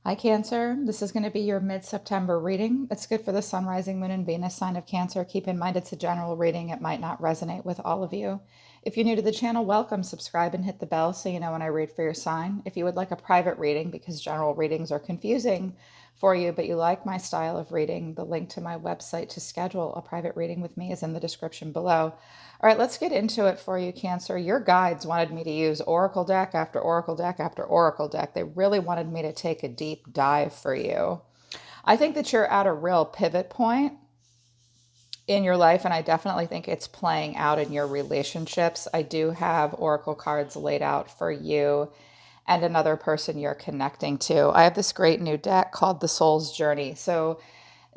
Hi, Cancer. This is going to be your mid September reading. It's good for the Sun, Rising, Moon, and Venus sign of Cancer. Keep in mind it's a general reading, it might not resonate with all of you. If you're new to the channel, welcome, subscribe, and hit the bell so you know when I read for your sign. If you would like a private reading, because general readings are confusing for you, but you like my style of reading, the link to my website to schedule a private reading with me is in the description below. All right, let's get into it for you, Cancer. Your guides wanted me to use Oracle deck after Oracle deck after Oracle deck. They really wanted me to take a deep dive for you. I think that you're at a real pivot point in your life, and I definitely think it's playing out in your relationships. I do have Oracle cards laid out for you and another person you're connecting to. I have this great new deck called The Soul's Journey. So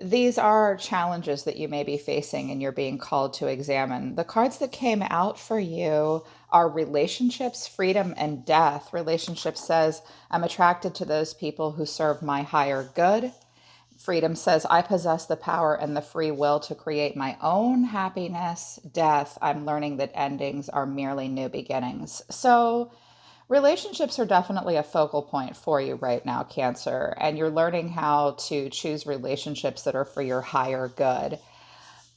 these are challenges that you may be facing and you're being called to examine. The cards that came out for you are relationships, freedom, and death. Relationship says, I'm attracted to those people who serve my higher good. Freedom says, I possess the power and the free will to create my own happiness. Death, I'm learning that endings are merely new beginnings. So, relationships are definitely a focal point for you right now, Cancer, and you're learning how to choose relationships that are for your higher good.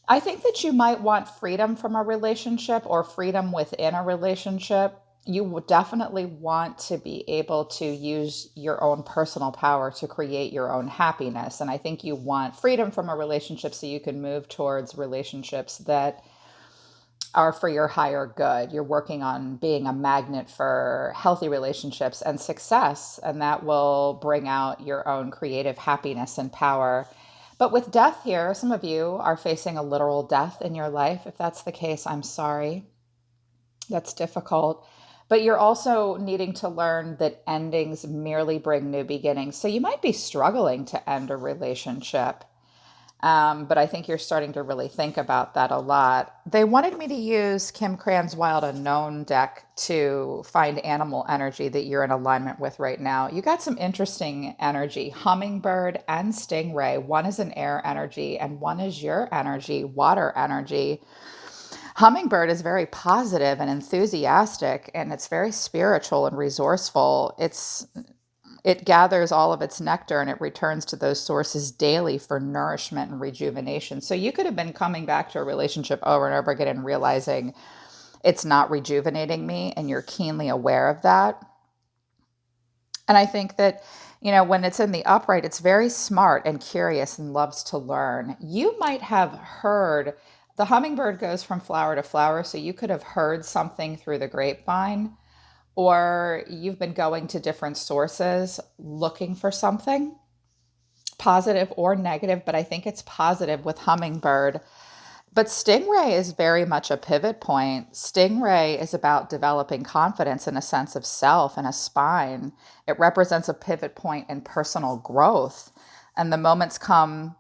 I think that you might want freedom from a relationship or freedom within a relationship. You would definitely want to be able to use your own personal power to create your own happiness. And I think you want freedom from a relationship so you can move towards relationships that are for your higher good. You're working on being a magnet for healthy relationships and success, and that will bring out your own creative happiness and power. But with death here, some of you are facing a literal death in your life. If that's the case, I'm sorry. That's difficult. But you're also needing to learn that endings merely bring new beginnings. So you might be struggling to end a relationship. But I think you're starting to really think about that a lot. They wanted me to use Kim Cran's Wild Unknown deck to find animal energy that you're in alignment with right now. You got some interesting energy, hummingbird and stingray. One is an air energy and one is your energy, water energy. Hummingbird is very positive and enthusiastic, and it's very spiritual and resourceful. It gathers all of its nectar and it returns to those sources daily for nourishment and rejuvenation. So you could have been coming back to a relationship over and over again and realizing it's not rejuvenating me, and you're keenly aware of that. And I think that, when it's in the upright, it's very smart and curious and loves to learn. You might have heard the hummingbird goes from flower to flower, so you could have heard something through the grapevine, or you've been going to different sources looking for something, positive or negative, but I think it's positive with hummingbird. But stingray is very much a pivot point. Stingray is about developing confidence and a sense of self and a spine. It represents a pivot point in personal growth. And the moments come,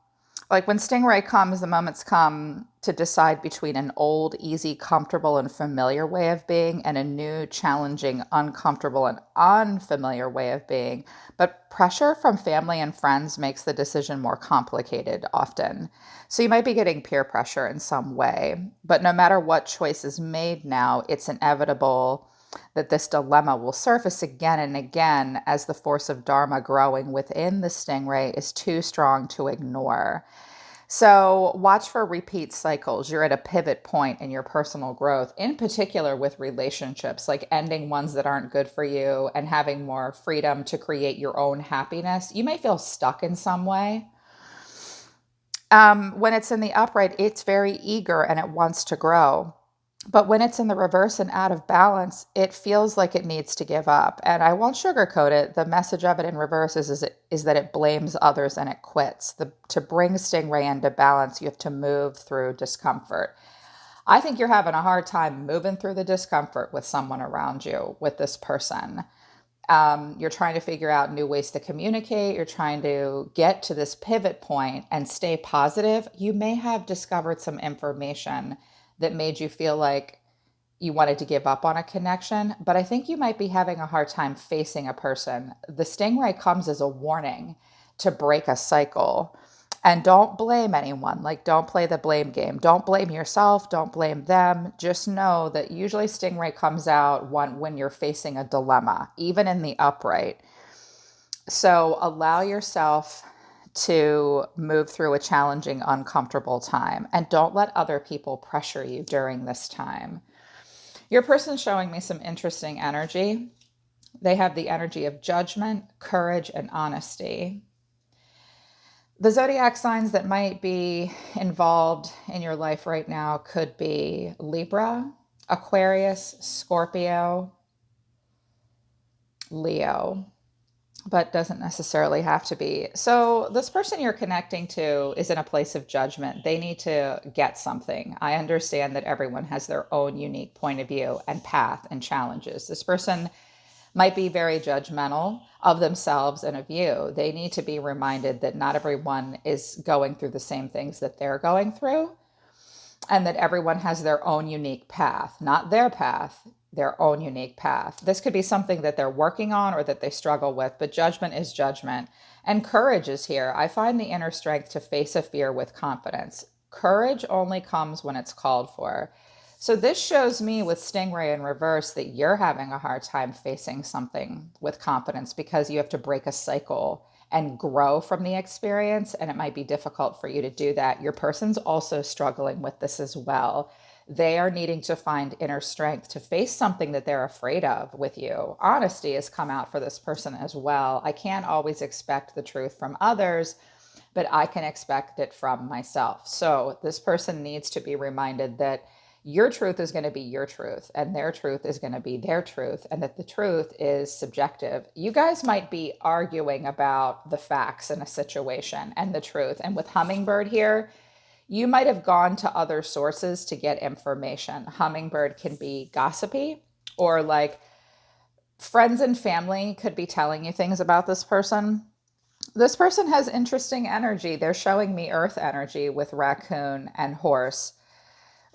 like when stingray comes, the moments come to decide between an old, easy, comfortable, and familiar way of being and a new, challenging, uncomfortable, and unfamiliar way of being. But pressure from family and friends makes the decision more complicated often. So you might be getting peer pressure in some way. But no matter what choice is made now, it's inevitable that this dilemma will surface again and again as the force of Dharma growing within the stingray is too strong to ignore. So watch for repeat cycles. You're at a pivot point in your personal growth, in particular with relationships, like ending ones that aren't good for you and having more freedom to create your own happiness. You may feel stuck in some way. When it's in the upright, it's very eager and it wants to grow. But when it's in the reverse and out of balance, it feels like it needs to give up. And I won't sugarcoat it. The message of it in reverse is that it blames others and it quits. To bring stingray into balance, you have to move through discomfort. I think you're having a hard time moving through the discomfort with someone around you, with this person. You're trying to figure out new ways to communicate. You're trying to get to this pivot point and stay positive. You may have discovered some information that made you feel like you wanted to give up on a connection, but I think you might be having a hard time facing a person. The stingray comes as a warning to break a cycle. And don't blame anyone. Like, don't play the blame game. Don't blame yourself. Don't blame them. Just know that usually stingray comes out when you're facing a dilemma, even in the upright. So allow yourself to move through a challenging, uncomfortable time, and don't let other people pressure you during this time. Your person's showing me some interesting energy. They have the energy of judgment, courage, and honesty. The zodiac signs that might be involved in your life right now could be Libra, Aquarius, Scorpio, Leo, but doesn't necessarily have to be. So this person you're connecting to is in a place of judgment. They need to get something. I understand that everyone has their own unique point of view and path and challenges. This person might be very judgmental of themselves and of you. They need to be reminded that not everyone is going through the same things that they're going through, and that everyone has their own unique path, not their path, their own unique path. This could be something that they're working on or that they struggle with, but judgment is judgment. And courage is here. I find the inner strength to face a fear with confidence. Courage only comes when it's called for. So this shows me with Stingray in reverse that you're having a hard time facing something with confidence because you have to break a cycle and grow from the experience. And it might be difficult for you to do that. Your person's also struggling with this as well. They are needing to find inner strength to face something that they're afraid of with you. Honesty has come out for this person as well. I can't always expect the truth from others, but I can expect it from myself. So this person needs to be reminded that your truth is going to be your truth and their truth is going to be their truth, and that the truth is subjective. You guys might be arguing about the facts in a situation and the truth. And with Hummingbird here, you might have gone to other sources to get information. Hummingbird can be gossipy, or like friends and family could be telling you things about this person. This person has interesting energy. They're showing me earth energy with raccoon and horse.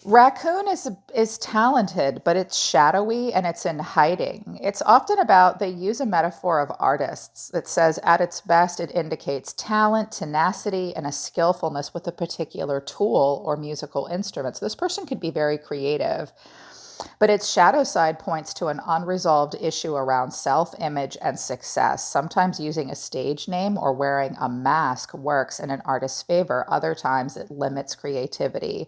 Raccoon is talented, but it's shadowy and it's in hiding. It's often about, they use a metaphor of artists that says at its best it indicates talent, tenacity, and a skillfulness with a particular tool or musical instruments. This person could be very creative, but its shadow side points to an unresolved issue around self-image and success. Sometimes using a stage name or wearing a mask works in an artist's favor. Other times it limits creativity.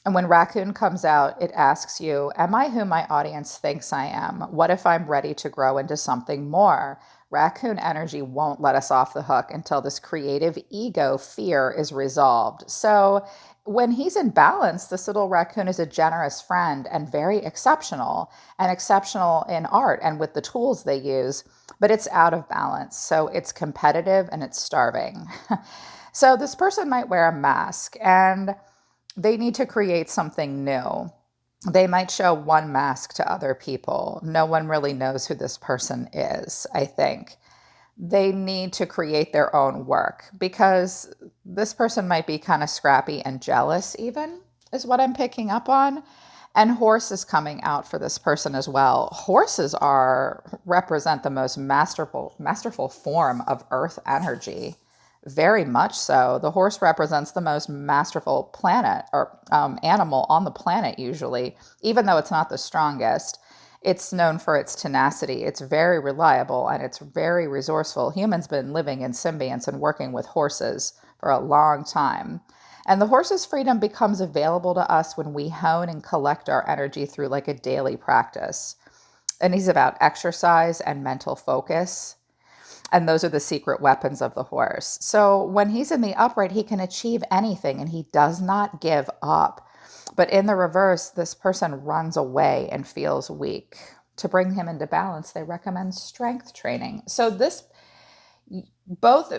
And when raccoon comes out, it asks you, am I who my audience thinks I am? What if I'm ready to grow into something more? Raccoon energy won't let us off the hook until this creative ego fear is resolved. So when he's in balance, this little raccoon is a generous friend and very exceptional, and exceptional in art and with the tools they use, but it's out of balance. So it's competitive and it's starving. So this person might wear a mask, and they need to create something new. They might show one mask to other people. No one really knows who this person is, I think. They need to create their own work because this person might be kind of scrappy and jealous, even, is what I'm picking up on. And horse is coming out for this person as well. Horses represent the most masterful form of earth energy. Very much so. The horse represents the most masterful planet or animal on the planet, usually, even though it's not the strongest. It's known for its tenacity. It's very reliable and it's very resourceful. Humans been living in symbionts and working with horses for a long time. And the horse's freedom becomes available to us when we hone and collect our energy through like a daily practice. And he's about exercise and mental focus. And those are the secret weapons of the horse. So when he's in the upright, he can achieve anything and he does not give up. But in the reverse, this person runs away and feels weak. To bring him into balance, they recommend strength training. So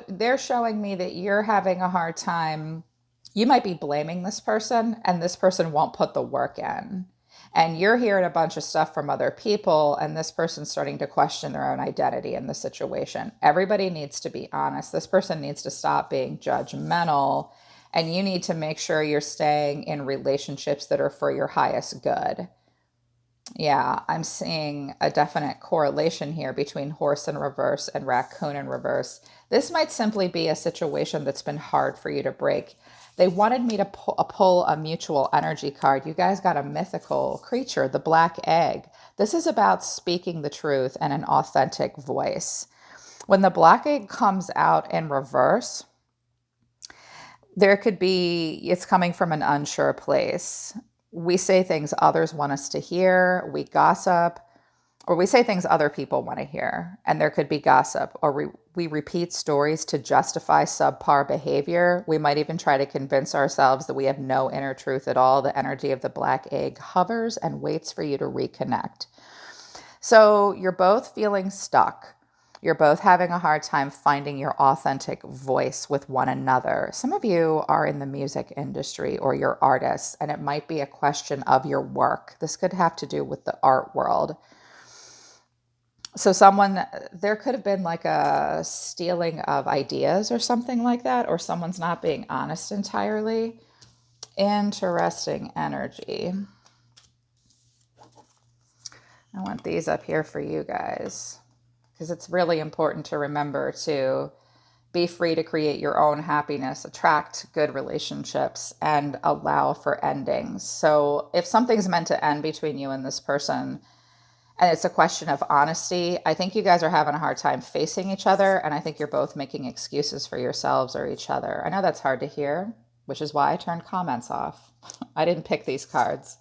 they're showing me that you're having a hard time. You might be blaming this person and this person won't put the work in. And you're hearing a bunch of stuff from other people, and this person's starting to question their own identity in the situation. Everybody needs to be honest. This person needs to stop being judgmental, and you need to make sure you're staying in relationships that are for your highest good. Yeah, I'm seeing a definite correlation here between horse in reverse and raccoon in reverse. This might simply be a situation that's been hard for you to break. They wanted me to pull a mutual energy card. You guys got a mythical creature, the black egg. This is about speaking the truth and an authentic voice. When the black egg comes out in reverse, there could be, it's coming from an unsure place. We say things others want us to hear, we gossip, or we say things other people want to hear, and there could be gossip, or we repeat stories to justify subpar behavior. We might even try to convince ourselves that we have no inner truth at all. The energy of the black egg hovers and waits for you to reconnect. So you're both feeling stuck. You're both having a hard time finding your authentic voice with one another. Some of you are in the music industry or you're artists, and it might be a question of your work. This could have to do with the art world. So there could have been like a stealing of ideas or something like that, or someone's not being honest entirely. Interesting energy. I want these up here for you guys because it's really important to remember to be free to create your own happiness, attract good relationships, and allow for endings. So if something's meant to end between you and this person, and it's a question of honesty, I think you guys are having a hard time facing each other, and I think you're both making excuses for yourselves or each other. I know that's hard to hear, which is why I turned comments off. I didn't pick these cards,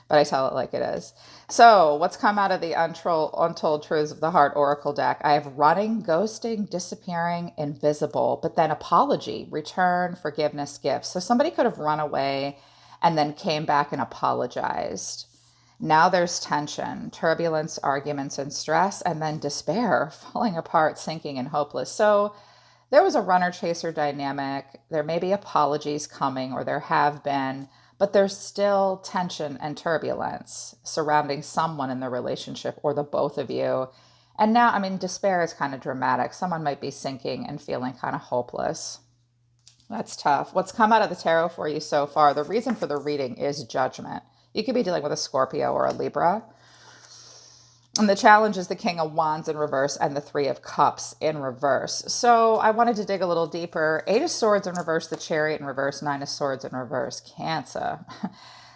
but I tell it like it is. So what's come out of the Untold Truths of the Heart Oracle deck? I have running, ghosting, disappearing, invisible, but then apology, return, forgiveness, gifts. So somebody could have run away and then came back and apologized. Now there's tension, turbulence, arguments, and stress, and then despair, falling apart, sinking, and hopeless. So there was a runner-chaser dynamic. There may be apologies coming, or there have been, but there's still tension and turbulence surrounding someone in the relationship or the both of you. And now, I mean, despair is kind of dramatic. Someone might be sinking and feeling kind of hopeless. That's tough. What's come out of the tarot for you so far? The reason for the reading is judgment. You could be dealing with a Scorpio or a Libra. And the challenge is the King of Wands in reverse and the Three of Cups in reverse. So I wanted to dig a little deeper. Eight of Swords in reverse, the Chariot in reverse, Nine of Swords in reverse, Cancer.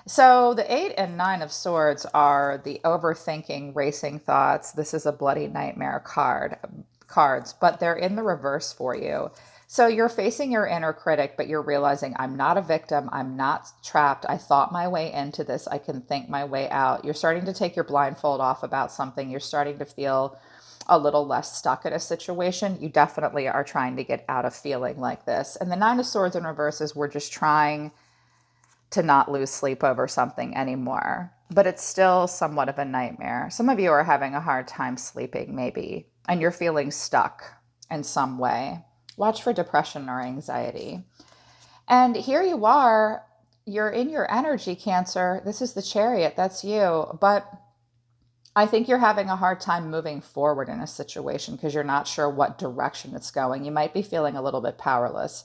So the Eight and Nine of Swords are the overthinking, racing thoughts. This is a bloody nightmare cards, but they're in the reverse for you. So you're facing your inner critic, but you're realizing I'm not a victim. I'm not trapped. I thought my way into this. I can think my way out. You're starting to take your blindfold off about something. You're starting to feel a little less stuck in a situation. You definitely are trying to get out of feeling like this. And the Nine of Swords in reverse is we're just trying to not lose sleep over something anymore. But it's still somewhat of a nightmare. Some of you are having a hard time sleeping, maybe, and you're feeling stuck in some way. Watch for depression or anxiety. And here you are, you're in your energy, Cancer. This is the Chariot, that's you. But I think you're having a hard time moving forward in a situation because you're not sure what direction it's going. You might be feeling a little bit powerless.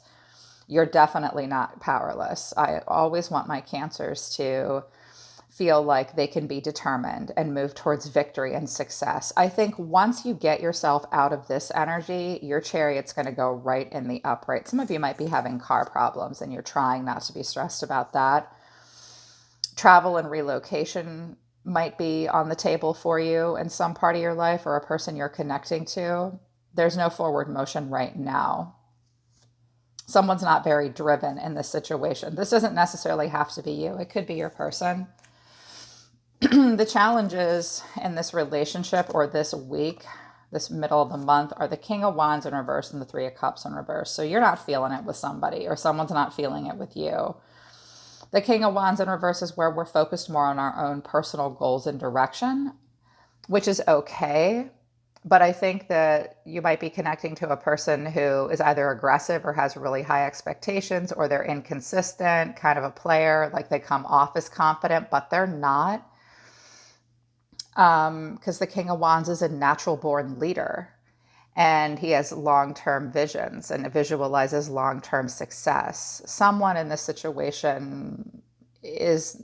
You're definitely not powerless. I always want my Cancers to feel like they can be determined and move towards victory and success. I think once you get yourself out of this energy, your Chariot's going to go right in the upright. Some of you might be having car problems and you're trying not to be stressed about that. Travel and relocation might be on the table for you in some part of your life or a person you're connecting to. There's no forward motion right now. Someone's not very driven in this situation. This doesn't necessarily have to be you. It could be your person. The challenges in this relationship or this week, this middle of the month, are the King of Wands in reverse and the Three of Cups in reverse. So you're not feeling it with somebody or someone's not feeling it with you. The King of Wands in reverse is where we're focused more on our own personal goals and direction, which is okay. But I think that you might be connecting to a person who is either aggressive or has really high expectations, or they're inconsistent, kind of a player, like they come off as confident, but they're not. Because the King of Wands is a natural born leader and he has long-term visions and visualizes long-term success. Someone in this situation is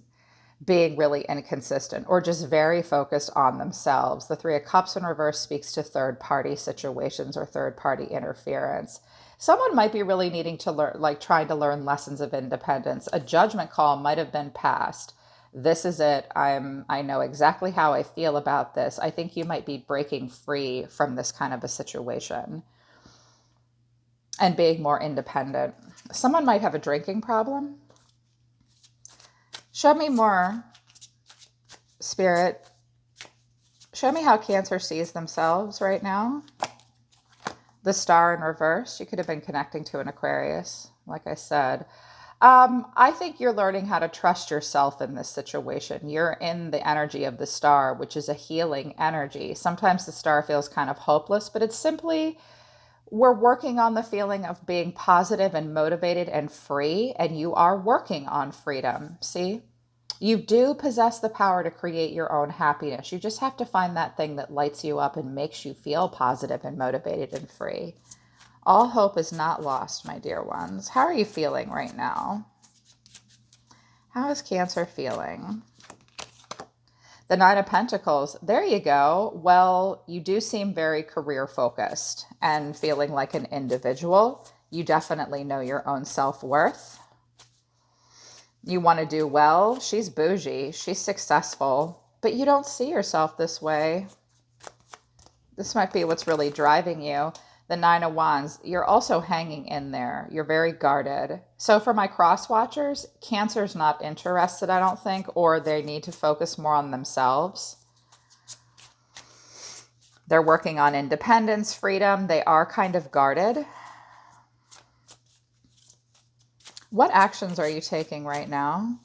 being really inconsistent or just very focused on themselves. The Three of Cups in reverse speaks to third-party situations or third-party interference. Someone might be really needing to learn, like trying to learn lessons of independence. A judgment call might have been passed. This is it. I know exactly how I feel about this. I think you might be breaking free from this kind of a situation and being more independent. Someone might have a drinking problem. Show me more, Spirit. Show me how Cancer sees themselves right now. The star in reverse. You could have been connecting to an Aquarius, like I said. I think you're learning how to trust yourself in this situation. You're in the energy of the star, which is a healing energy. Sometimes the star feels kind of hopeless, but it's simply we're working on the feeling of being positive and motivated and free, and you are working on freedom. See? You do possess the power to create your own happiness. You just have to find that thing that lights you up and makes you feel positive and motivated and free. All hope is not lost, my dear ones. How are you feeling right now? How is Cancer feeling? The Nine of Pentacles. There you go. Well, you do seem very career focused and feeling like an individual. You definitely know your own self-worth. You want to do well. She's bougie. She's successful. But you don't see yourself this way. This might be what's really driving you. The Nine of Wands. You're also hanging in there. You're very guarded. So for my cross watchers, Cancer's not interested, I don't think, or they need to focus more on themselves. They're working on independence, freedom. They are kind of guarded. What actions are you taking right now?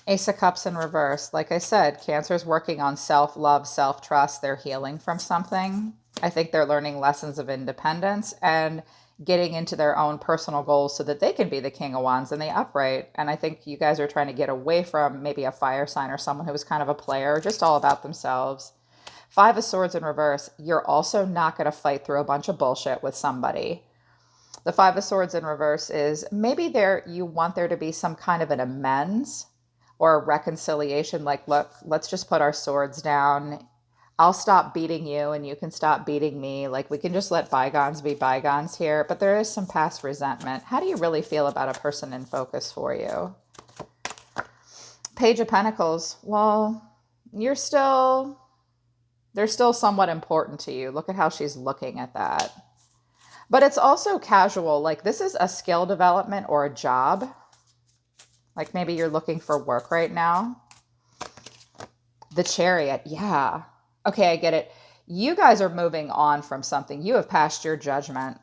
Ace of Cups in reverse. Like I said, Cancer's working on self-love, self-trust. They're healing from something. I think they're learning lessons of independence and getting into their own personal goals so that they can be the King of Wands in the upright. And I think you guys are trying to get away from maybe a fire sign or someone who was kind of a player, just all about themselves. Five of Swords in reverse. You're also not going to fight through a bunch of bullshit with somebody. The Five of Swords in reverse is maybe you want there to be some kind of an amends or a reconciliation. Like, look, let's just put our swords down. I'll stop beating you and you can stop beating me. Like, we can just let bygones be bygones here. But there is some past resentment. How do you really feel about a person in focus for you? Page of Pentacles. Well, they're still somewhat important to you. Look at how she's looking at that. But it's also casual. Like, this is a skill development or a job. Like, maybe you're looking for work right now. The Chariot. Yeah. Okay, I get it. You guys are moving on from something. You have passed your judgment.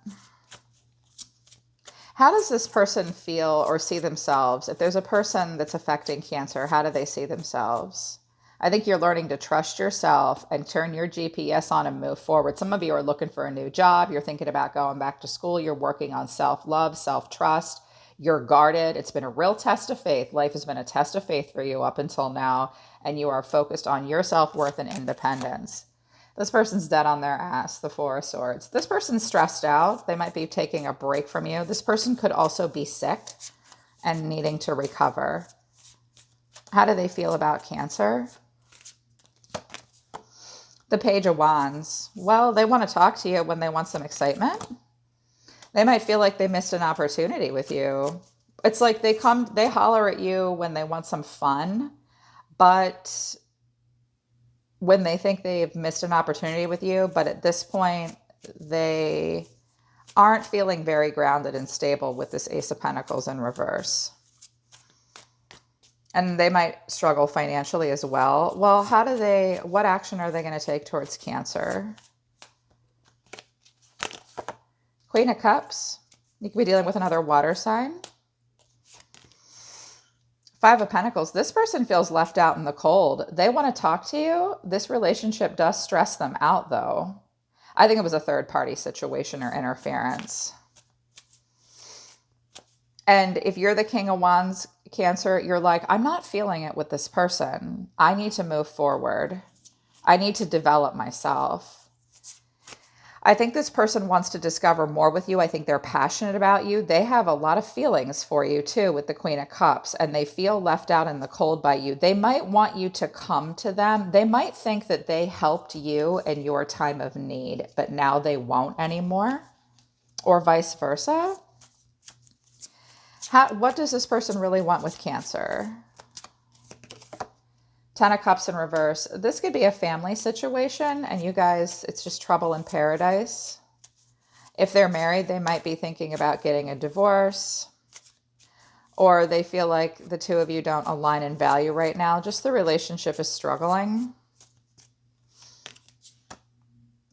How does this person feel or see themselves? If there's a person that's affecting Cancer, how do they see themselves? I think you're learning to trust yourself and turn your GPS on and move forward. Some of you are looking for a new job. You're thinking about going back to school. You're working on self-love, self-trust. You're guarded. It's been a real test of faith. Life has been a test of faith for you up until now, and you are focused on your self-worth and independence. This person's dead on their ass, the Four of Swords. This person's stressed out. They might be taking a break from you. This person could also be sick and needing to recover. How do they feel about Cancer? The Page of Wands. Well, they want to talk to you when they want some excitement. They might feel like they missed an opportunity with you. It's like they holler at you when they want some fun, but when they think they've missed an opportunity with you, but at this point, they aren't feeling very grounded and stable with this Ace of Pentacles in reverse. And they might struggle financially as well. Well, what action are they going to take towards Cancer? Queen of Cups. You could be dealing with another water sign. Five of Pentacles. This person feels left out in the cold. They want to talk to you. This relationship does stress them out, though. I think it was a third-party situation or interference. And if you're the King of Wands, Cancer, you're like, I'm not feeling it with this person. I need to move forward. I need to develop myself. I think this person wants to discover more with you. I think they're passionate about you. They have a lot of feelings for you too with the Queen of Cups, and they feel left out in the cold by you. They might want you to come to them. They might think that they helped you in your time of need, but now they won't anymore, or vice versa. What does this person really want with Cancer? Ten of Cups in reverse. This could be a family situation, and you guys, it's just trouble in paradise. If they're married, they might be thinking about getting a divorce, or they feel like the two of you don't align in value right now. Just the relationship is struggling.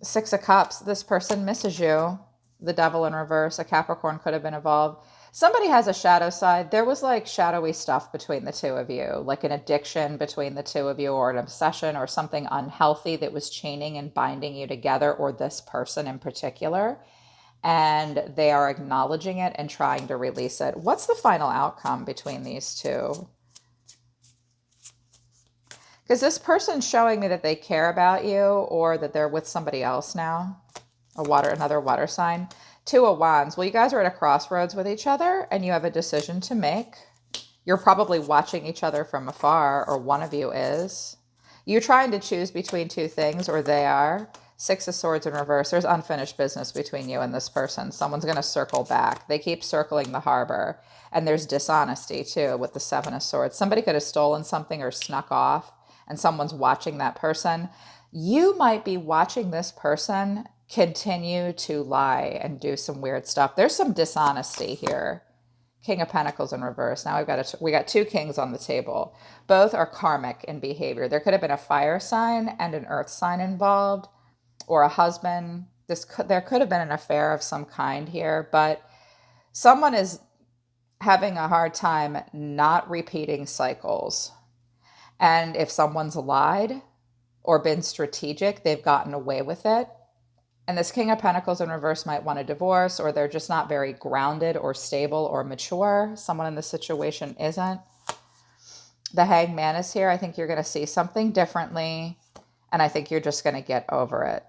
Six of Cups. This person misses you. The Devil in reverse. A Capricorn could have been involved. Somebody has a shadow side. There was like shadowy stuff between the two of you, like an addiction between the two of you, or an obsession, or something unhealthy that was chaining and binding you together, or this person in particular. And they are acknowledging it and trying to release it. What's the final outcome between these two? Because this person's showing me that they care about you, or that they're with somebody else now. Another water sign. Two of Wands. Well, you guys are at a crossroads with each other, and you have a decision to make. You're probably watching each other from afar, or one of you is. You're trying to choose between two things, or they are. Six of Swords in reverse. There's unfinished business between you and this person. Someone's going to circle back. They keep circling the harbor. And there's dishonesty, too, with the Seven of Swords. Somebody could have stolen something or snuck off, and someone's watching that person. You might be watching this person continue to lie and do some weird stuff. There's some dishonesty here. King of Pentacles in reverse. Now we got two kings on the table. Both are karmic in behavior. There could have been a fire sign and an earth sign involved, or a husband. There could have been an affair of some kind here, but someone is having a hard time not repeating cycles. And if someone's lied or been strategic, they've gotten away with it. And this King of Pentacles in reverse might want a divorce, or they're just not very grounded or stable or mature. Someone in this situation isn't. The Hangman is here. I think you're going to see something differently, and I think you're just going to get over it.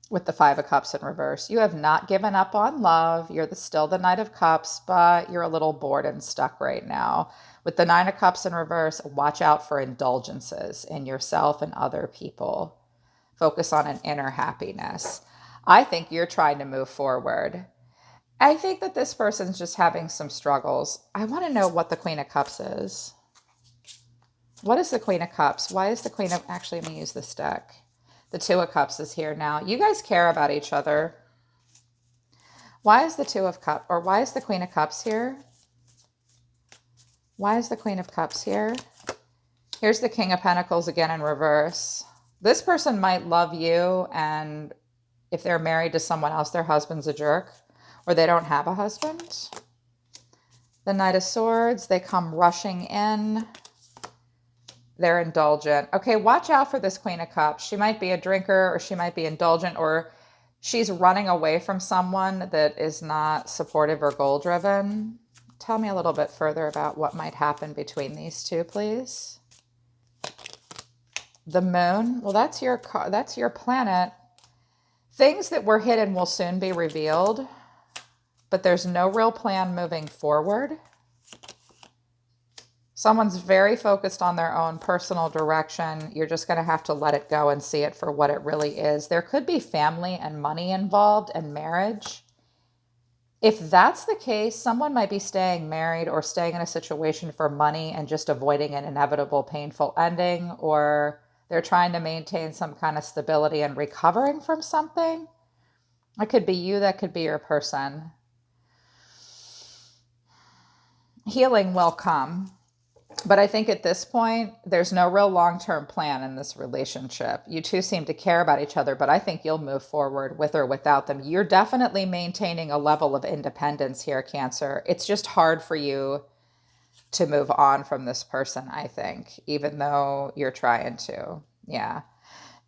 With the Five of Cups in reverse. You have not given up on love. You're still the Knight of Cups, but you're a little bored and stuck right now. With the Nine of Cups in reverse, watch out for indulgences in yourself and other people. Focus on an inner happiness. I think you're trying to move forward. I think that this person's just having some struggles. I want to know what the Queen of Cups is. What is the Queen of Cups? Why is the Queen of... Actually, I'm going to use this deck. The Two of Cups is here now. You guys care about each other. Why is the Two of Cups... Or why is the Queen of Cups here? Why is the Queen of Cups here? Here's the King of Pentacles again in reverse. This person might love you, and if they're married to someone else, their husband's a jerk, or they don't have a husband. The Knight of Swords, they come rushing in. They're indulgent. Okay, watch out for this Queen of Cups. She might be a drinker, or she might be indulgent, or she's running away from someone that is not supportive or goal-driven. Tell me a little bit further about what might happen between these two, please. The Moon, well, that's your planet. Things that were hidden will soon be revealed, but there's no real plan moving forward. Someone's very focused on their own personal direction. You're just going to have to let it go and see it for what it really is. There could be family and money involved and marriage. If that's the case, someone might be staying married or staying in a situation for money and just avoiding an inevitable painful ending, or they're trying to maintain some kind of stability and recovering from something. It could be you, that could be your person. Healing will come. But I think at this point, there's no real long-term plan in this relationship. You two seem to care about each other, but I think you'll move forward with or without them. You're definitely maintaining a level of independence here, Cancer. It's just hard for you to move on from this person, I think, even though you're trying to. Yeah.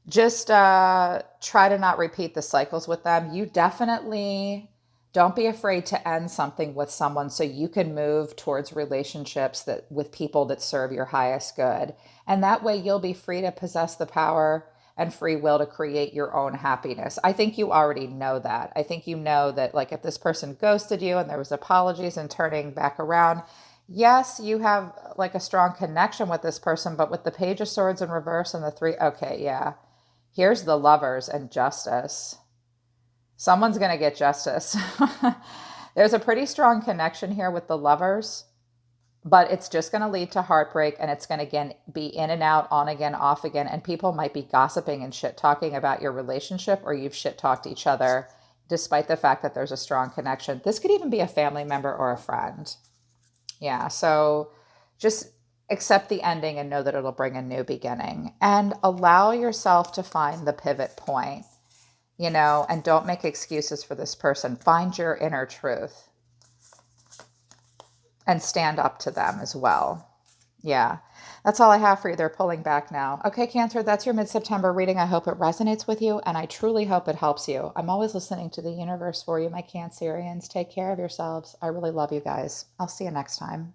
Just try to not repeat the cycles with them. You definitely don't be afraid to end something with someone so you can move towards relationships with people that serve your highest good. And that way you'll be free to possess the power and free will to create your own happiness. I think you already know that. I think you know that, like, if this person ghosted you and there was apologies and turning back around, yes, you have like a strong connection with this person, but with the Page of Swords in reverse and the three, okay, yeah. Here's the Lovers and justice. Someone's going to get justice. There's a pretty strong connection here with the Lovers, but it's just going to lead to heartbreak, and it's going to again be in and out, on again, off again, and people might be gossiping and shit talking about your relationship, or you've shit talked each other despite the fact that there's a strong connection. This could even be a family member or a friend. Yeah, so just accept the ending and know that it'll bring a new beginning, and allow yourself to find the pivot point, and don't make excuses for this person. Find your inner truth and stand up to them as well. Yeah, that's all I have for you. They're pulling back now. Okay, Cancer, that's your mid-September reading. I hope it resonates with you, and I truly hope it helps you. I'm always listening to the universe for you, my Cancerians. Take care of yourselves. I really love you guys. I'll see you next time.